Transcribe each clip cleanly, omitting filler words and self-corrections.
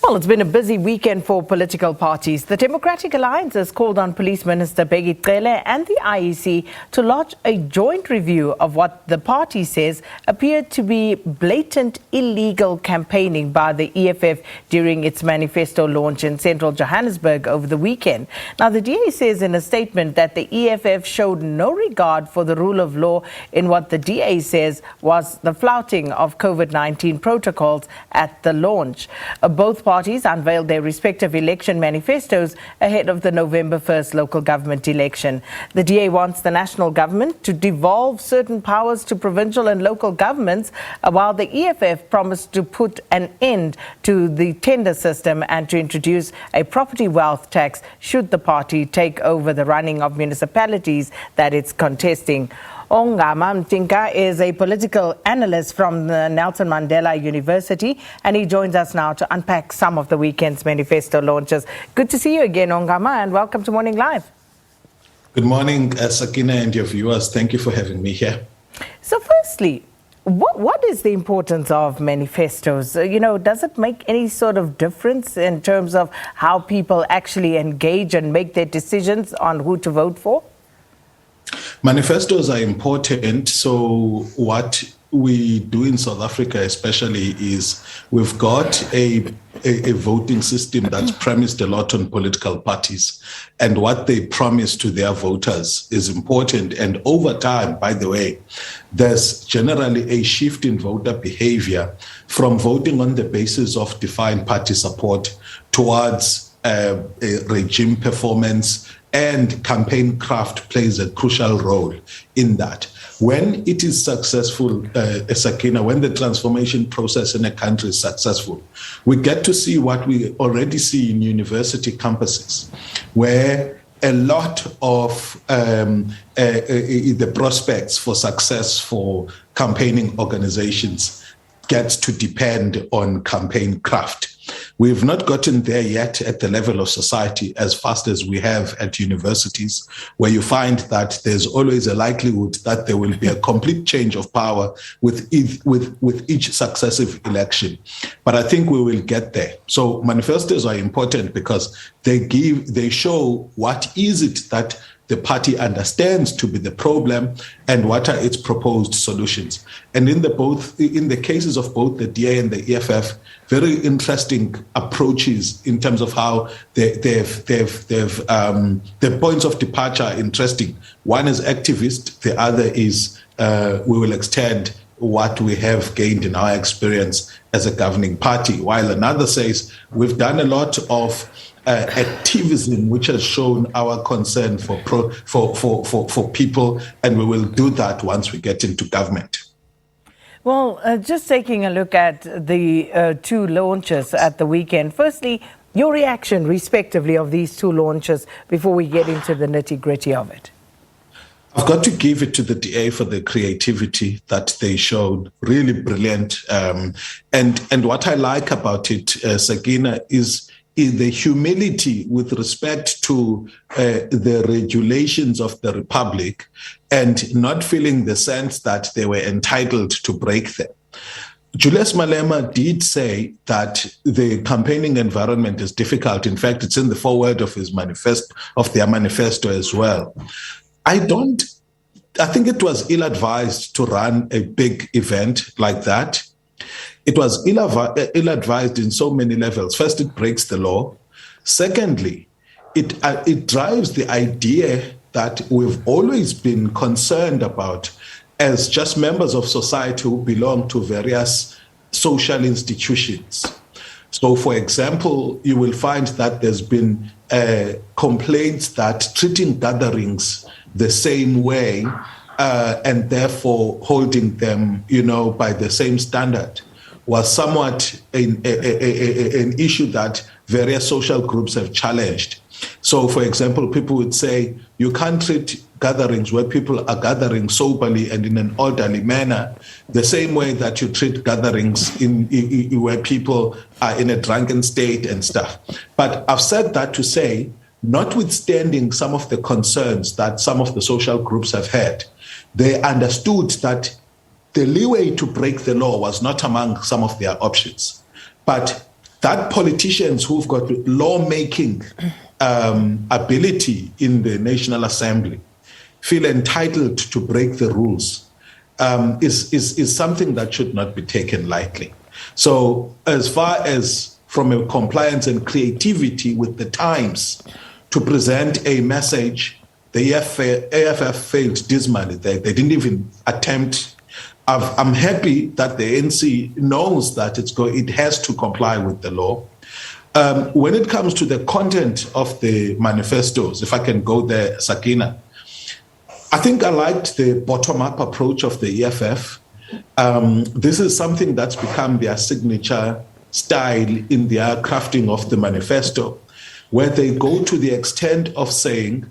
Well, it's been a busy weekend for political parties. The Democratic Alliance has called on Police Minister Bheki Cele and the IEC to lodge a joint review of what the party says appeared to be blatant illegal campaigning by the EFF during its manifesto launch in central Johannesburg over the weekend. Now, the DA says in a statement that the EFF showed no regard for the rule of law in what the DA says was the flouting of COVID-19 protocols at the launch. Both parties unveiled their respective election manifestos ahead of the November 1st local government election. The DA wants the national government to devolve certain powers to provincial and local governments, while the EFF promised to put an end to the tender system and to introduce a property wealth tax should the party take over the running of municipalities that it's contesting. Ongama Mtinka is a political analyst from the Nelson Mandela University, and he joins us now to unpack some of the weekend's manifesto launches. Good to see you again, Ongama, and welcome to Morning Live. Good morning, Sakina and your viewers. Thank you for having me here. So firstly, what is the importance of manifestos? Does it make any sort of difference in terms of how people actually engage and make their decisions on who to vote for? Manifestos are important. So what we do in South Africa especially is we've got a voting system that's premised a lot on political parties, and what they promise to their voters is important. And over time, by the way, there's generally a shift in voter behavior from voting on the basis of defined party support towards a regime performance, and campaign craft plays a crucial role in that. When it is successful, Sakina, when the transformation process in a country is successful, we get to see what we already see in university campuses, where a lot of the prospects for success for campaigning organizations gets to depend on campaign craft. We've not gotten there yet at the level of society as fast as we have at universities, where you find that there's always a likelihood that there will be a complete change of power with each successive election. But I think we will get there. So manifestos are important because they show what is it that the party understands to be the problem and what are its proposed solutions. And in the cases of both the DA and the EFF, very interesting approaches in terms of how their points of departure are interesting. One is activist, the other is we will extend what we have gained in our experience as a governing party, while another says we've done a lot of activism which has shown our concern for people, and we will do that once we get into government. Well, just taking a look at the two launches at the weekend. Firstly, your reaction respectively of these two launches before we get into the nitty-gritty of it. I've got to give it to the DA for the creativity that they showed. Really brilliant. And what I like about it, Sakina, is the humility with respect to the regulations of the Republic and not feeling the sense that they were entitled to break them. Julius Malema did say that the campaigning environment is difficult. In fact, it's in the foreword of his manifesto, of their manifesto as well. I think it was ill-advised to run a big event like that. It was ill-advised in so many levels. First, it breaks the law. Secondly, it drives the idea that we've always been concerned about as just members of society who belong to various social institutions. So, for example, you will find that there's been complaints that treating gatherings the same way and therefore holding them, by the same standard was somewhat an issue that various social groups have challenged. So, for example, people would say you can't treat gatherings where people are gathering soberly and in an orderly manner the same way that you treat gatherings where people are in a drunken state and stuff. But I've said that to say notwithstanding some of the concerns that some of the social groups have had, they understood that the leeway to break the law was not among some of their options, but that politicians who've got lawmaking ability in the National Assembly feel entitled to break the rules is something that should not be taken lightly. So as far as from a compliance and creativity with the times to present a message, the AFF failed dismally. They didn't even attempt. I'm happy that the ANC knows that it has to comply with the law. When it comes to the content of the manifestos, if I can go there, Sakina, I think I liked the bottom-up approach of the EFF. This is something that's become their signature style in their crafting of the manifesto, where they go to the extent of saying,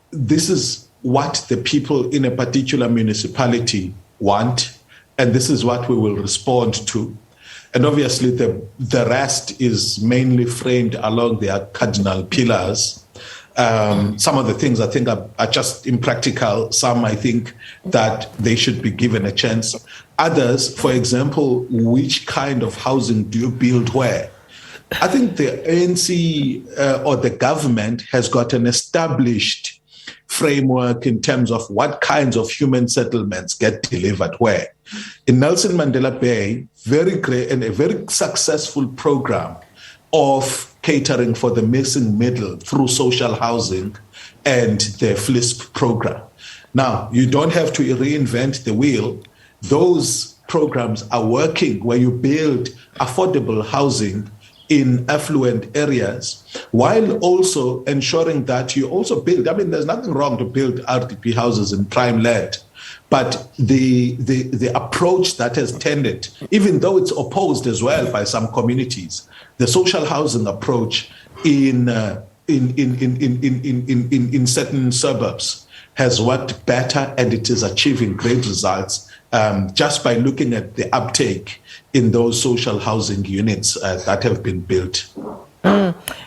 this is what the people in a particular municipality want, and this is what we will respond to. And obviously the rest is mainly framed along their cardinal pillars. Some of the things I think are just impractical. Some I think that they should be given a chance. Others, for example, which kind of housing do you build where? I think the ANC or the government has got an established framework in terms of what kinds of human settlements get delivered where. In Nelson Mandela Bay, very great and a very successful program of catering for the missing middle through social housing and the FLISP program. Now, you don't have to reinvent the wheel. Those programs are working where you build affordable housing in affluent areas, while also ensuring that you also build, I mean, there's nothing wrong to build RDP houses in prime land, but the approach that has tended, even though it's opposed as well by some communities, the social housing approach in certain suburbs has worked better, and it is achieving great results just by looking at the uptake in those social housing units that have been built.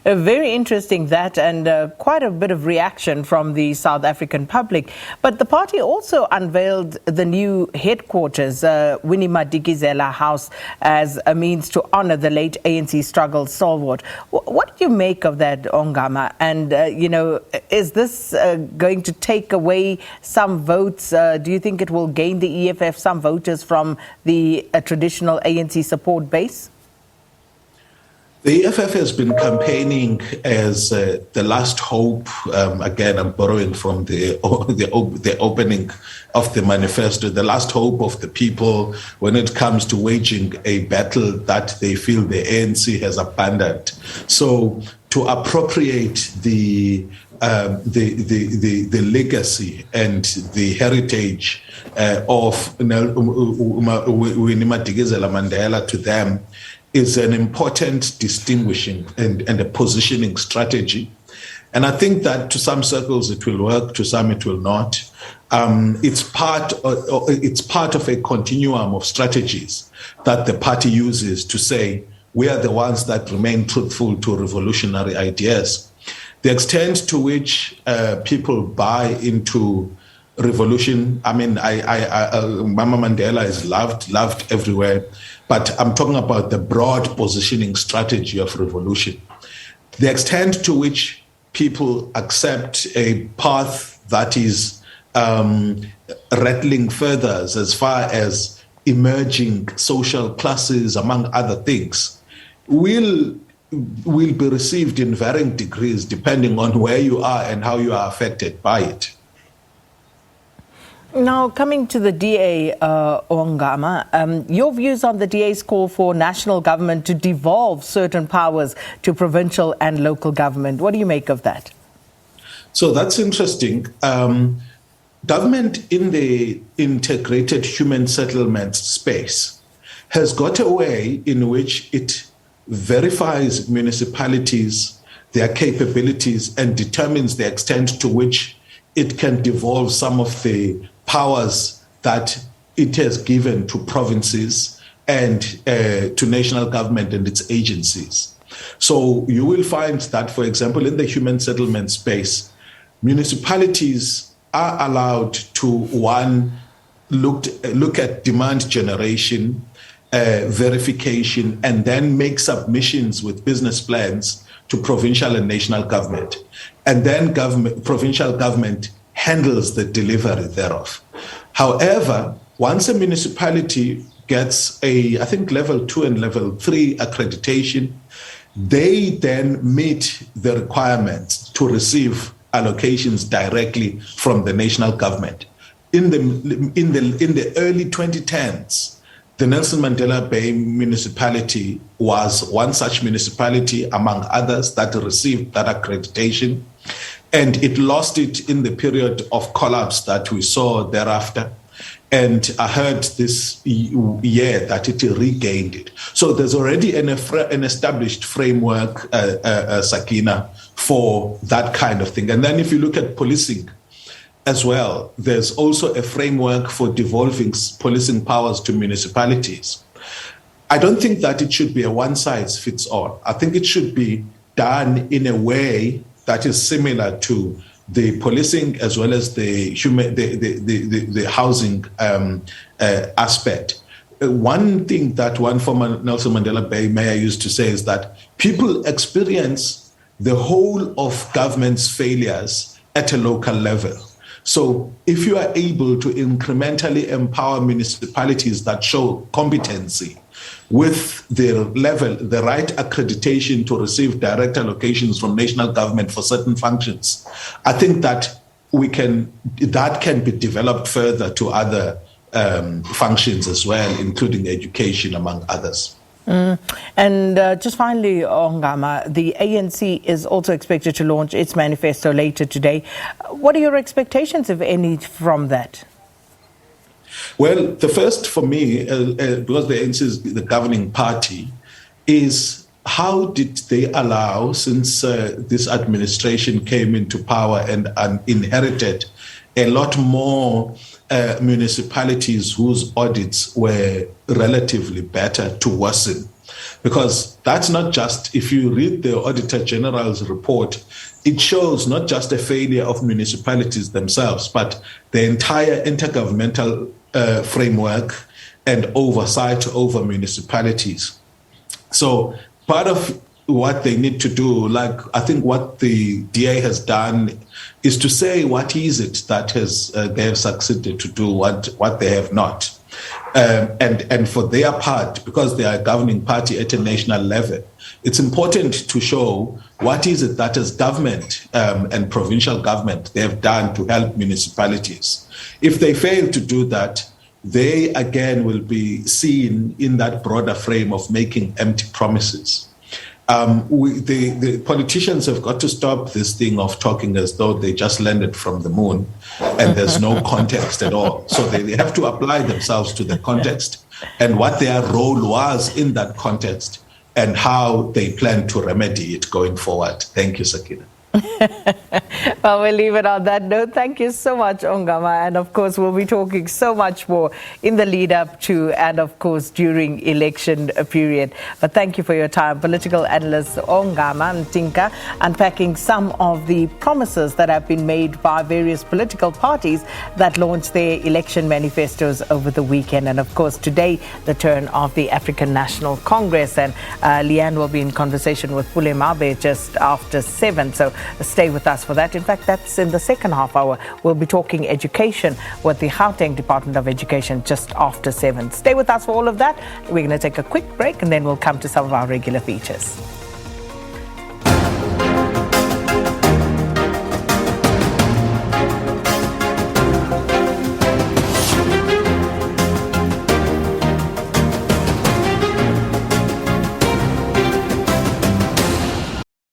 Very interesting that, and quite a bit of reaction from the South African public. But the party also unveiled the new headquarters, Winnie Bheki Cele House, as a means to honor the late ANC struggle stalwart. What do you make of that, Ongama? And, is this going to take away some votes? Do you think it will gain the EFF some voters from the traditional ANC support base? The EFF has been campaigning as the last hope. Again, I'm borrowing from the opening of the manifesto, the last hope of the people when it comes to waging a battle that they feel the ANC has abandoned. So to appropriate the legacy and the heritage of Winnie Bheki Cele Mandela to them is an important distinguishing and a positioning strategy. And I think that to some circles it will work, to some it will not. It's part of a continuum of strategies that the party uses to say, we are the ones that remain truthful to revolutionary ideas. The extent to which people buy into revolution, I mean, Mama Mandela is loved everywhere, but I'm talking about the broad positioning strategy of revolution. The extent to which people accept a path that is rattling feathers as far as emerging social classes, among other things, will be received in varying degrees depending on where you are and how you are affected by it. Now, coming to the DA, Ongama, your views on the DA's call for national government to devolve certain powers to provincial and local government. What do you make of that? So that's interesting. Government in the integrated human settlement space has got a way in which it verifies municipalities, their capabilities, and determines the extent to which it can devolve some of the powers that it has given to provinces and to national government and its agencies. So you will find that, for example, in the human settlement space, municipalities are allowed to, one, look at demand generation, verification, and then make submissions with business plans to provincial and national government. And then provincial government handles the delivery thereof. However, once a municipality gets I think level 2 and level 3 accreditation, they then meet the requirements to receive allocations directly from the national government. In the early 2010s, the Nelson Mandela Bay municipality was one such municipality among others that received that accreditation, and it lost it in the period of collapse that we saw thereafter. And I heard this year that it regained it. So there's already an established framework, Sakina, for that kind of thing. And then if you look at policing as well, there's also a framework for devolving policing powers to municipalities. I don't think that it should be a one-size-fits-all. I think it should be done in a way that is similar to the policing as well as the housing aspect. One thing that one former Nelson Mandela Bay mayor used to say is that people experience the whole of government's failures at a local level. So if you are able to incrementally empower municipalities that show competency with the right accreditation to receive direct allocations from national government for certain functions, I think that that can be developed further to other functions as well, including education, among others. And just finally, Ongama, the ANC is also expected to launch its manifesto later today. What are your expectations, if any, from that? Well, the first for me, because the ANC is the governing party, is how did they allow, since this administration came into power and inherited a lot more municipalities whose audits were relatively better, to worsen? Because that's not just, if you read the Auditor General's report, it shows not just a failure of municipalities themselves, but the entire intergovernmental framework and oversight over municipalities. So part of what they need to do, like I think what the DA has done, is to say what is it that they have succeeded to do, what they have not. And for their part, because they are a governing party at a national level, it's important to show what is it that as government and provincial government they have done to help municipalities. If they fail to do that, they again will be seen in that broader frame of making empty promises. The politicians have got to stop this thing of talking as though they just landed from the moon and there's no context at all. So they have to apply themselves to the context and what their role was in that context and how they plan to remedy it going forward. Thank you, Sakina. Well, we'll leave it on that note. Thank you so much, Ongama. And of course, we'll be talking so much more in the lead up to and of course during election period. But thank you for your time. Political analyst Ongama Ntinka unpacking some of the promises that have been made by various political parties that launched their election manifestos over the weekend. And of course, today, the turn of the African National Congress. And Leanne will be in conversation with Pule Mabe just after 7. So stay with us for that. In fact, that's in the second half hour. We'll be talking education with the Gauteng Department of Education just after 7. Stay with us for all of that. We're going to take a quick break and then we'll come to some of our regular features.